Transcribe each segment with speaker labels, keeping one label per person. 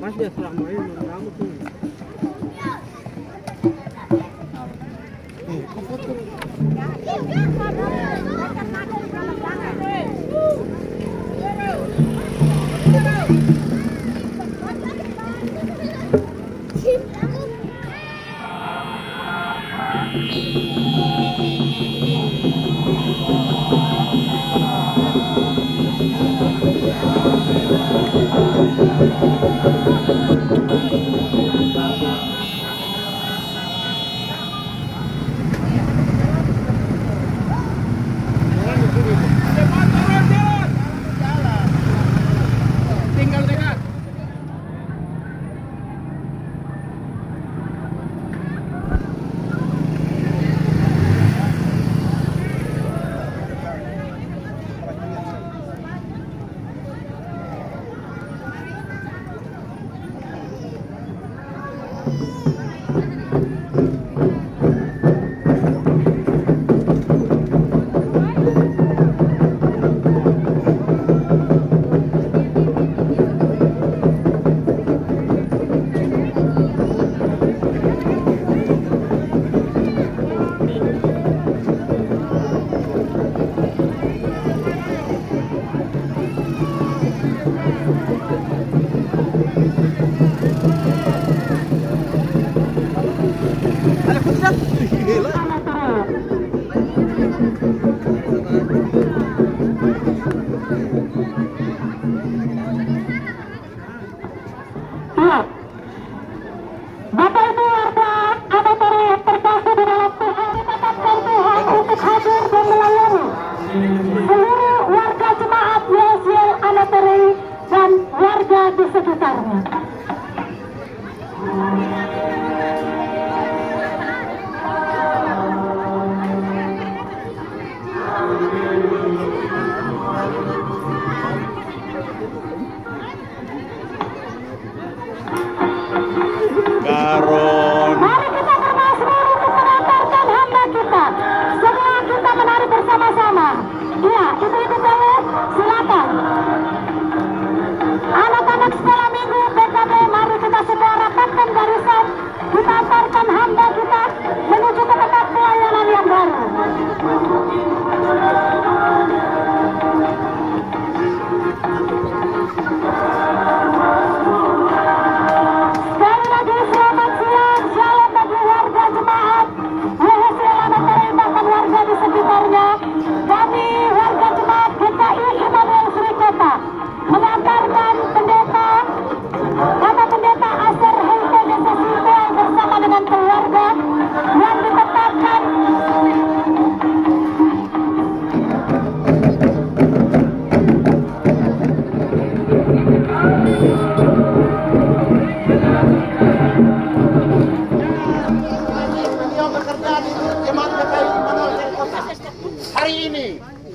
Speaker 1: Mas dia selama ini kamu tuh.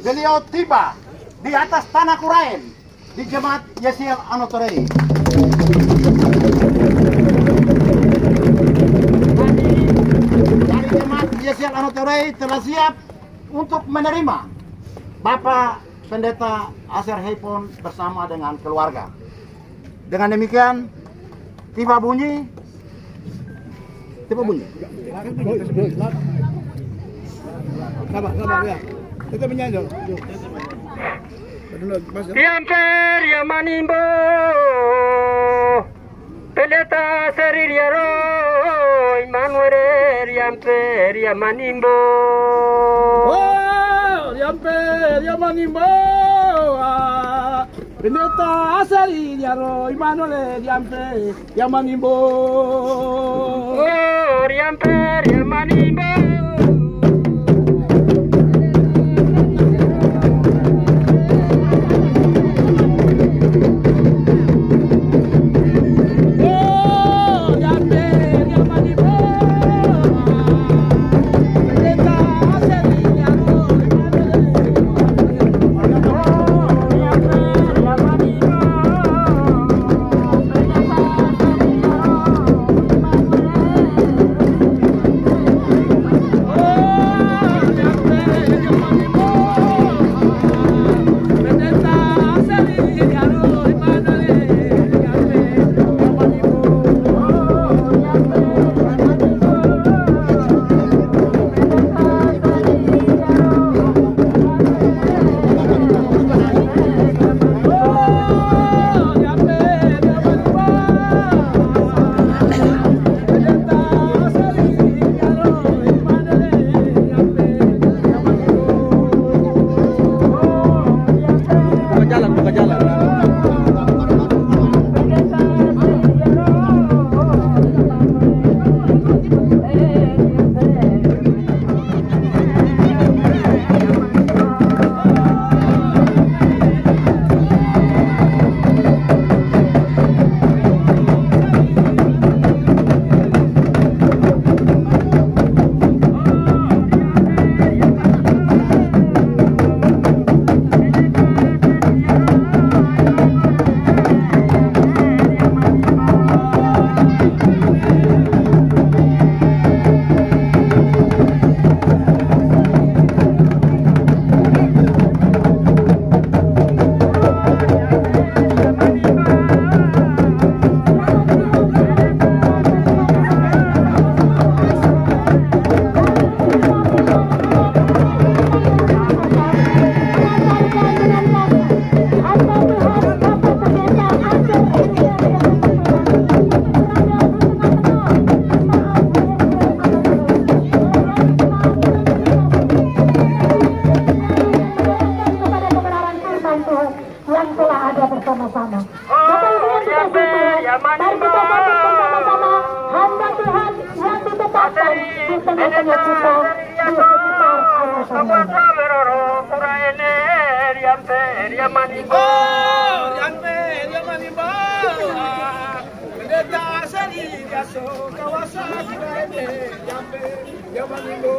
Speaker 2: Beliau tiba di atas tanah Kurain di Jemaat Yesiel Anotorei. Dari Jemaat Yesiel Anotorei telah siap untuk menerima Bapak Pendeta Aser Heipon bersama dengan keluarga. Dengan demikian tiba bunyi.
Speaker 1: Sabar ya. Kita menyanyi.
Speaker 3: Diamper ya manimbo, Pendeta Seririaro, Manuel diamper ya manimbo.
Speaker 1: Oh, diamper ya manimbo. Pendeta Seririaro, Manuel diamper ya manimbo.
Speaker 3: Oh, diamper ya manimbo.
Speaker 4: Mari kita sambut bersama-sama hamba Tuhan yang ditetapkan di tengah-tengah kita di sekitar angkatan laut.
Speaker 1: Pendeta Seri Diaso kawasan Kuraene Diampe Manimbo.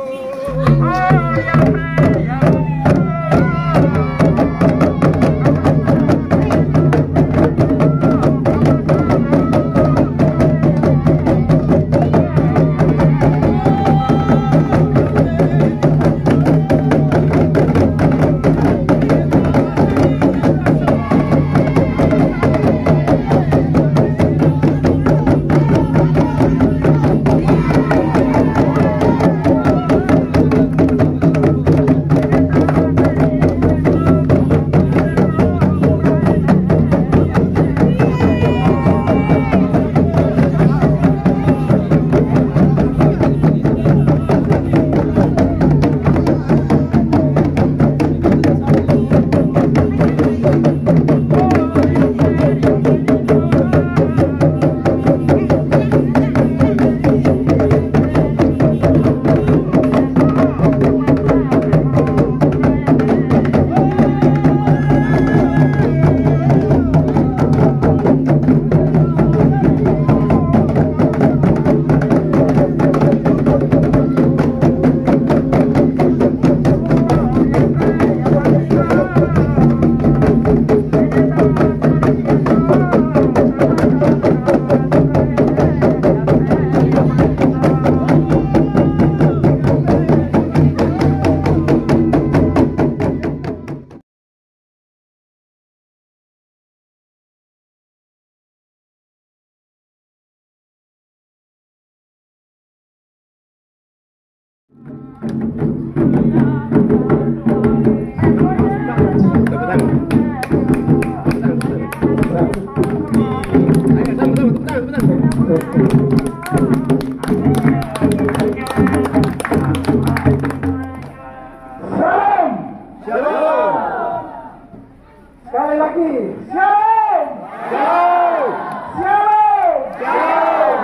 Speaker 1: Sekali lagi, shalom. Shalom. Shalom. Shalom.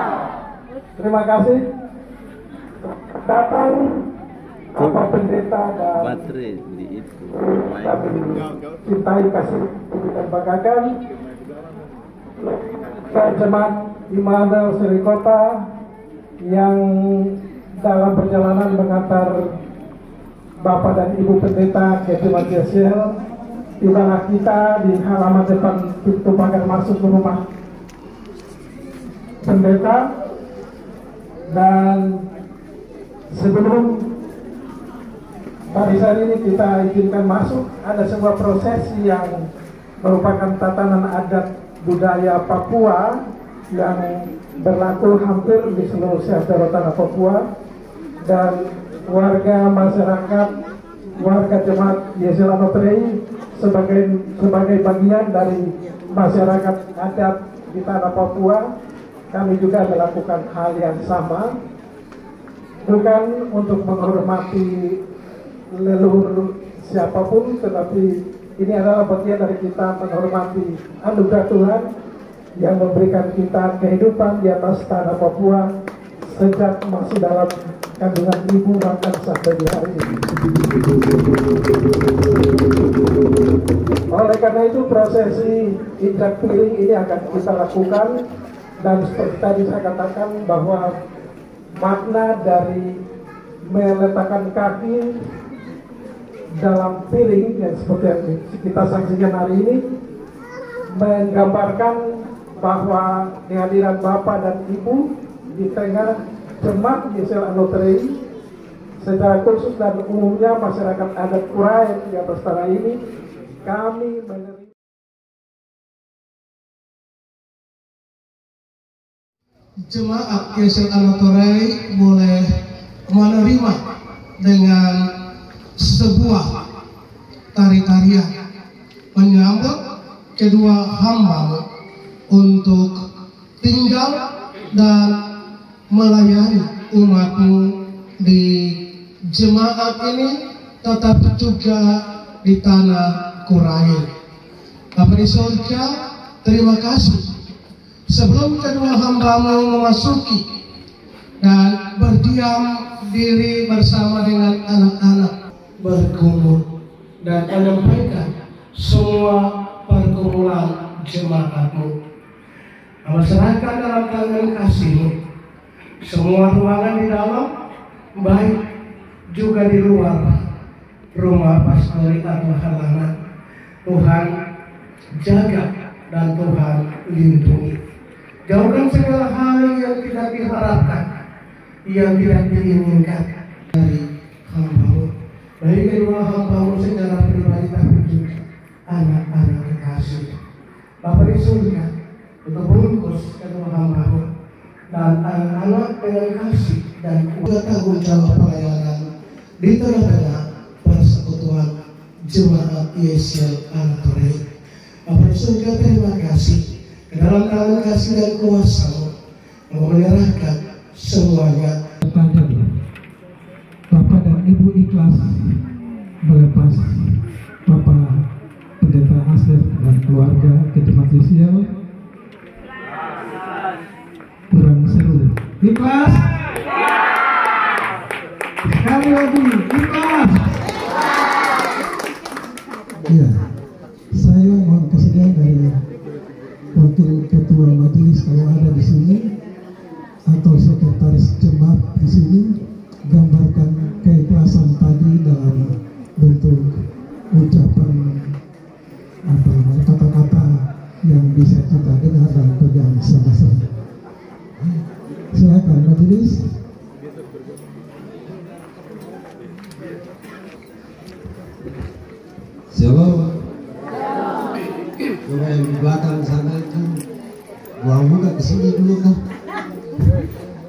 Speaker 1: Terima kasih datang Bapak Pendeta dan
Speaker 5: baterai di itu.
Speaker 1: kami cintai kasih kita banggakan Jemaat Immanuel Seri Kota yang dalam perjalanan mengantar Bapak dan Ibu Pendeta ke Jemaat Yesiel. Tibalah kita di halaman depan pintu pagar masuk ke rumah pendeta, dan sebelum barisan ini kita izinkan masuk, ada sebuah prosesi yang merupakan tatanan adat budaya Papua yang berlaku hampir di seluruh seantero tanah Papua, dan warga masyarakat, warga jemaat Yesiel Anotrei sebagai bagian dari masyarakat adat di tanah Papua, kami juga melakukan hal yang sama, bukan untuk menghormati leluhur siapapun, tetapi ini adalah bagian dari kita menghormati anugerah Tuhan yang memberikan kita kehidupan di atas tanah Papua sejak masih dalam kandungan ibu bahkan sampai di hari ini. Oleh karena itu prosesi injak piring ini akan kita lakukan, dan seperti tadi saya katakan bahwa makna dari meletakkan kaki dalam piring yang seperti yang kita saksikan hari ini menggambarkan bahwa kehadiran Bapak dan Ibu di tengah jemaat Yesiel Anotrei secara khusus dan umumnya masyarakat adat Kuraen di atas tanah ini, kami menerima
Speaker 6: jemaat Yesiel Anotrei boleh menerima dengan sebuah tari-tarian menyambut kedua hamba untuk tinggal dan melayani umatmu di jemaat ini, tetapi juga di tanah Kuraen. Bapa di surga, terima kasih Sebelum kedua hambamu memasuki dan berdiam diri bersama dengan anak-anak, berkumpul dan menyampaikan semua pergumulan jemaatmu. Serahkan dalam tangan kasih-Mu semua ruangan di dalam, baik juga di luar rumah pastori atau halaman. Tuhan jaga dan Tuhan lindungi. Jauhkan segala hal yang tidak diharapkan, yang tidak diinginkan dari hamba-Mu, baik kedua hamba-Mu secara pribadi tapi juga anak-anak kekasih. Bapa di surga, untuk bungkus kedua hamba-Mu dan anak-anak dengan kasih dan tanggung jawab pelayanan di tengah-tengah persekutuan jemaat YCL Anatoray. Bapa di surga, terima kasih. Ke dalam tangan kasih dan kuasa-Mu, Engkau menyerahkan semuanya.
Speaker 1: Bapak dan Ibu ikhlas melepas Bapak Pendeta Asef dan keluarga ke jemaat YCL. Kurang seru. Ikhlas. Sekali lagi ikhlas. Iya, saya mohon kesediaan dari Wakil Ketua Majelis kalau ada di sini atau Sekretaris Jemaat di sini, gambarkan keikhlasan tadi dalam bentuk ucapan kata-kata yang bisa kita dengar dalam pegang sama-sama. Silakan majelis.
Speaker 5: Shalom. Coba yang di belakang sana itu buang muka ke sini dulu kan.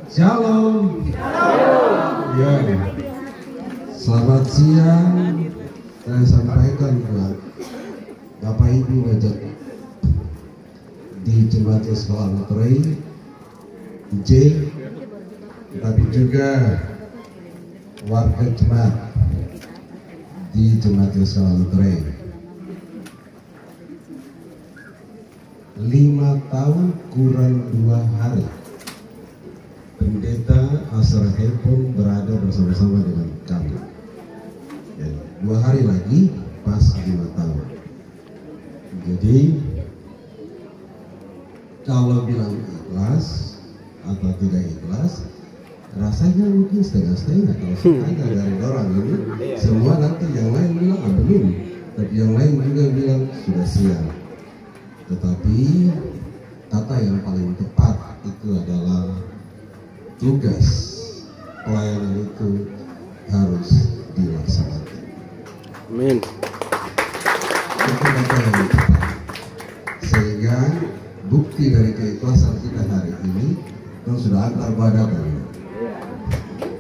Speaker 5: Shalom. Ya. Selamat siang. Saya sampaikan buat Bapak Ibu Wajah di Jemaat YCL Anatoray J, tetapi juga warga jemaat di Jemaat YCL Anatoray. 5 tahun kurang 2 hari Pendeta Asar Hepon berada bersama-sama dengan kami. 2 hari lagi pas 5 tahun. Jadi kalau bilang ikhlas atau tidak ikhlas, rasanya mungkin setengah-setengah. Kalau setengah dari orang ini, semua nanti yang lain bilang belum, tapi yang lain juga bilang sudah siap. Tetapi kata yang paling tepat itu adalah tugas pelayanan itu harus dilaksanakan.
Speaker 3: Amin.
Speaker 5: Itu kata yang tepat. Sehingga bukti dari keikhlasan kita hari ini itu sudah antar badan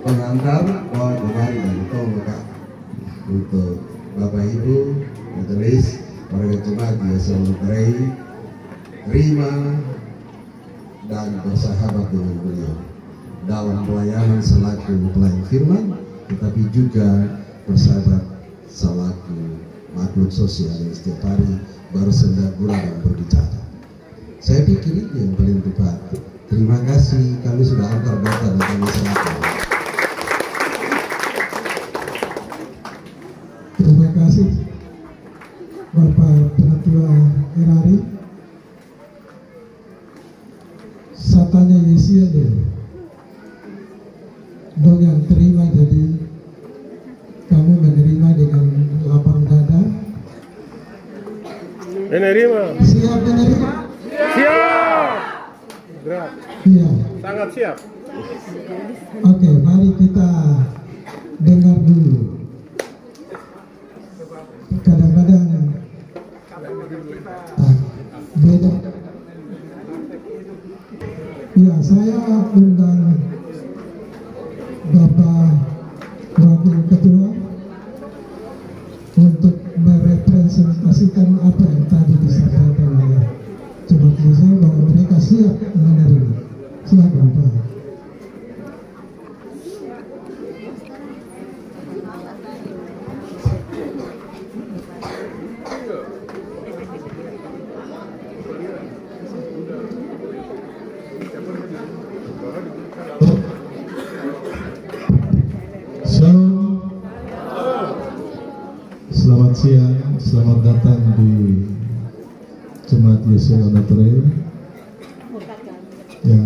Speaker 5: pengantar bahwa kemarin dan tongkat untuk Bapak Ibu majelis warga jemaat YCL Anatoray terima dan bersahabat dengan beliau dalam pelayanan selaku pelayan firman, tetapi juga bersahabat selaku makhluk sosial yang setiap hari bersenda gurau dan berbicara. Saya pikir itu yang paling tepat. Terima kasih, kami sudah antar data dan kami serahkan.
Speaker 1: Terima kasih Bapak Penatua RRI. Satanya YCL dong yang terima, jadi kamu menerima dengan lapang dada.
Speaker 3: Menerima.
Speaker 1: Siap menerima?
Speaker 3: Siap. Berat.
Speaker 1: Iya.
Speaker 3: Sangat siap.
Speaker 1: Oke, mari kita dengar dulu. Kadang-kadang beda. Ya, saya undang Bapak Wakil Ketua untuk merepresentasikan apa yang tadi disampaikan oleh Jemaat YCL bahwa mereka siap menerima. Silakan Pak.
Speaker 7: siang, selamat datang di Jemaat Yesus Onotre yang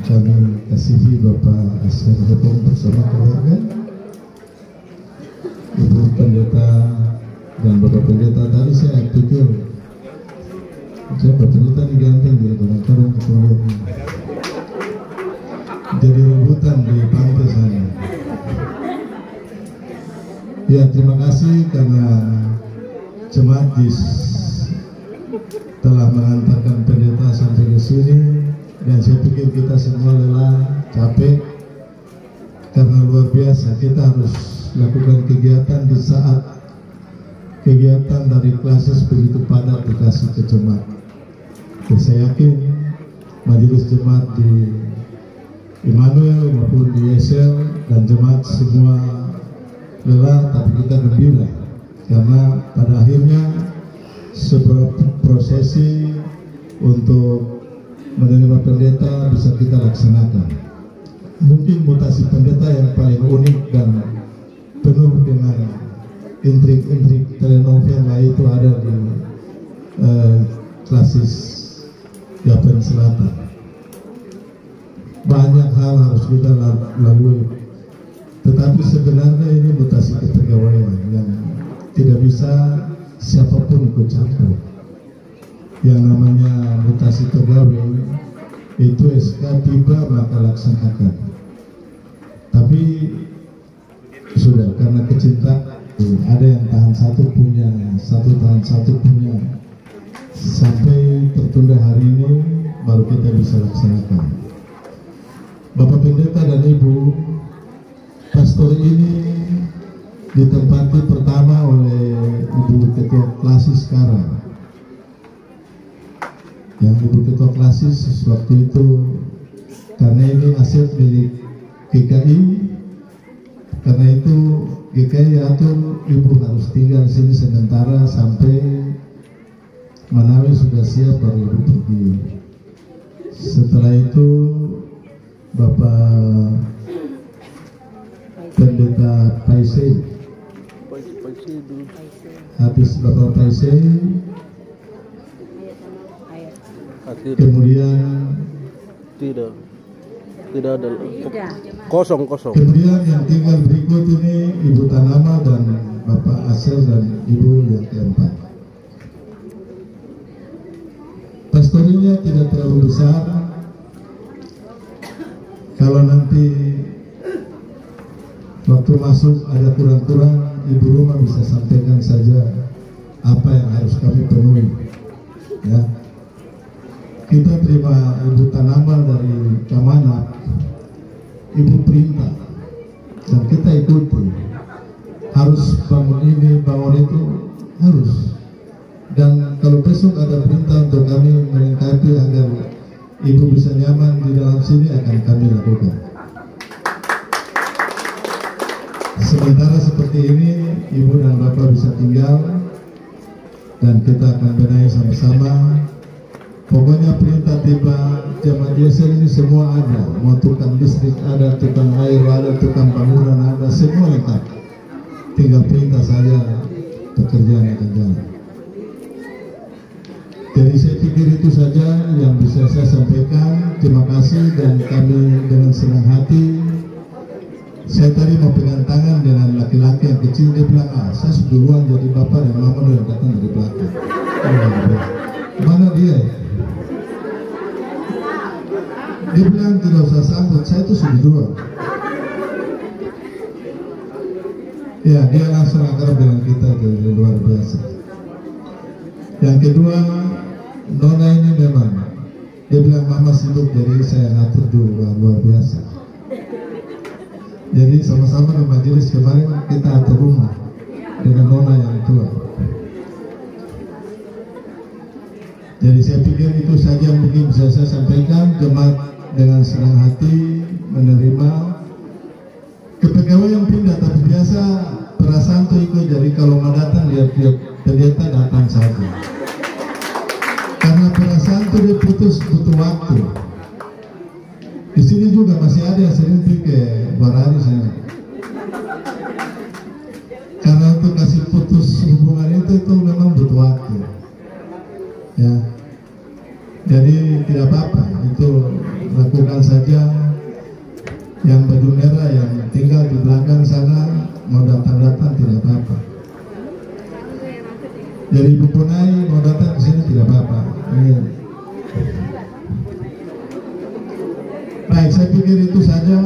Speaker 7: kami kasihi Bapak Asher Hepong bersama keluarga, Ibu Pendeta dan Bapak Pendeta. Tadi saya pikir Bapak Pendeta diganteng di kadang-kadang jadi rebutan di pantai sana. Ya, terima kasih karena Jemaat telah mengantarkan pendeta sampai ke sini, dan saya pikir kita semua lelah, capek karena luar biasa. Kita harus lakukan kegiatan di saat kegiatan dari klasis begitu padat dikasih ke jemaat. Saya yakin majelis jemaat di Immanuel maupun di Yesel dan jemaat semua lelah, tapi kita gembira karena pada akhirnya sebuah prosesi untuk menerima pendeta bisa kita laksanakan. Mungkin mutasi pendeta yang paling unik dan penuh dengan intrik-intrik telenovela itu ada di klasis Yapen Selatan. Banyak hal harus kita lalui, tetapi sebenarnya ini mutasi kepegawaian yang tidak bisa siapapun ikut campur. Yang namanya mutasi pegawai itu SK tiba maka laksanakan. Tapi sudah karena kecintaan, ada yang tahan satu tahan satu punya sampai tertunda hari ini baru kita bisa laksanakan. Bapak Pendeta dan Ibu, pastor ini ditempati pertama oleh Ibu Ketua Klasis sekarang. Yang Ibu Ketua Klasis waktu itu, karena ini aset milik GKI, karena itu GKI atur Ibu harus tinggal di sini sementara sampai Manawi sudah siap baru Ibu pergi. Setelah itu Bapak Pendeta Paisei, habis Bapak Paisei, kemudian
Speaker 3: tidak ada kosong.
Speaker 7: Kemudian yang tinggal berikut ini Ibu Tanama dan Bapak Asel dan Ibu yang keempat. Pastorinya tidak terlalu besar. Kalau nanti waktu masuk ada kurang-kurang, Ibu rumah bisa sampaikan saja apa yang harus kami penuhi. Ya, kita terima Ibu Tanama dari Kamanak, Ibu perintah, dan kita ikuti. Harus bangun ini, bangun itu, harus. Dan kalau besok ada perintah untuk kami melengkapi agar Ibu bisa nyaman di dalam sini, akan kami lakukan. Sementara seperti ini, Ibu dan Bapak bisa tinggal, dan kita akan benahi sama-sama. Pokoknya perintah tiba Jemaat Yesus ini semua ada, mau tukang listrik ada, tukang air ada, tukang bangunan ada, semua lengkap. Tinggal perintah saja, pekerjaan akan jalan. Jadi saya pikir itu saja yang bisa saya sampaikan. Terima kasih, dan kami dengan senang hati. Saya tadi mau pegang tangan dengan laki-laki yang kecil, dia bilang, saya duluan jadi bapak dan mama yang datang dari belakang. Mana dia? Dia bilang tidak usah sambut, saya itu sudah duluan. Ya, dia langsung akrab dengan kita, jadi luar biasa. Yang kedua, Nona ini memang dia bilang mama sibuk, jadi saya ngatur dulu, luar biasa. Jadi sama-sama di majelis kemarin kita atur rumah dengan Nona yang tua. Jadi saya pikir itu saja mungkin bisa saya sampaikan. Jemaat dengan senang hati menerima kepegawaian pindah, tapi biasa perasaan tuh ikut. Jadi kalau mau datang lihat pendeta datang saja. Karena perasaan itu dia putus butuh waktu. Di sini juga masih ada yang sering pikir barari sana. Karena untuk kasih putus hubungan kita itu memang butuh waktu, ya. Jadi tidak apa-apa, itu lakukan saja. Yang baju merah yang tinggal di belakang sana mau datang-datang tidak apa-apa. Jadi Ibu Punai mau datang ke sini tidak apa-apa. Baik, saya pikir itu saja.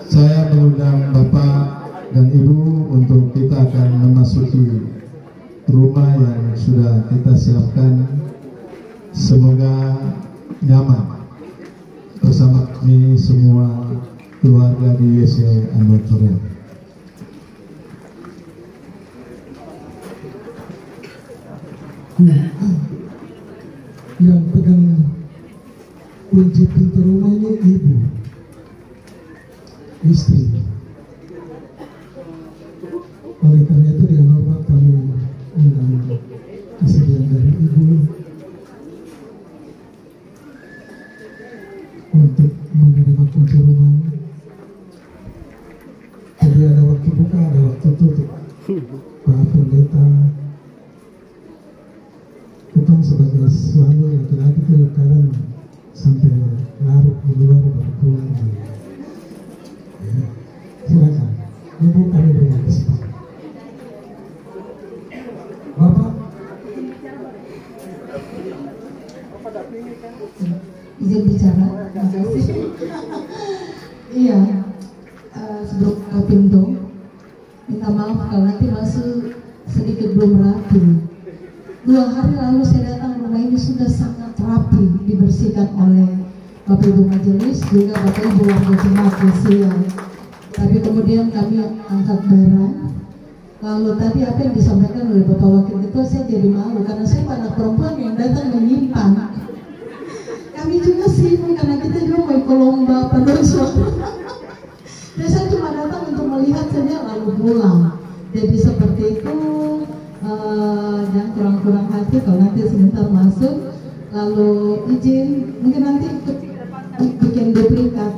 Speaker 7: Saya mengundang Bapak dan Ibu untuk kita akan memasuki rumah yang sudah kita siapkan. Semoga nyaman bersama kami semua keluarga di YSL Anotoria.
Speaker 6: Yang pegang kunci pintu rumah ini ibu, istri. Oleh karena itu dengan hormat kami undang kesediaan dari ibu untuk menerima kunci rumah. Jadi ada waktu buka, ada waktu tutup. Pak Pendeta, kita sebagai suami laki-laki itu kadang sampai larut di luar baru pulang. Ya. Silakan, ibu kami berikan kesempatan. Bapak,
Speaker 8: izin bicara, terima kasih. Iya, sebelum ke pintu, minta maaf kalau nanti masuk sedikit belum rapi. 2 hari lalu saya datang rumah ini sudah sangat rapi, dibersihkan oleh Bapak Ibu Majelis, juga Bapak Ibu warga jemaat Yesia. Tapi kemudian kami angkat barang. Lalu tadi apa yang disampaikan oleh Bapak Wakil Ketua, saya jadi malu karena saya anak perempuan yang datang menyimpan. Kami juga sibuk karena kita juga mau ikut lomba penerus. Dan saya cuma datang untuk melihat saja lalu pulang. Jadi seperti itu, jangan kurang-kurang hati kalau nanti sebentar masuk. Lalu izin, mungkin nanti bikin duplikat.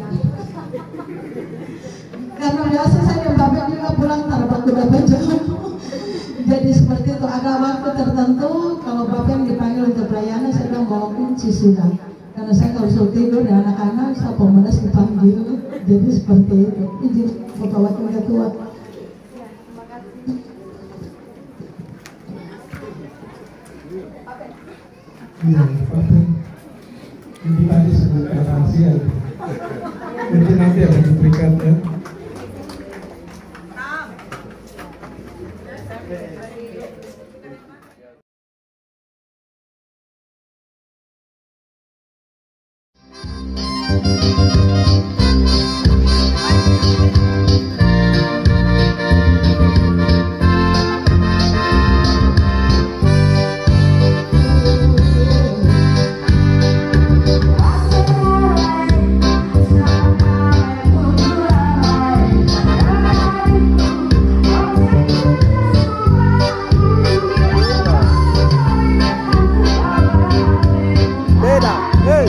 Speaker 8: Karena biasa saya dan Bapak juga pulang tanpa dapat jam. Jadi seperti itu, ada waktu tertentu kalau Bapak dipanggil untuk pelayanan, saya bilang bawa kunci sudah. Karena saya kalau suruh tidur dan anak-anak, saya pemudas dipanggil. Jadi seperti itu. Izin Bapak Wakil Ketua.
Speaker 6: iya, Bapak, ini tadi sebut rahasia. Mungkin nanti ada duplikatnya.
Speaker 3: Beda, hey.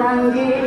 Speaker 9: Anggi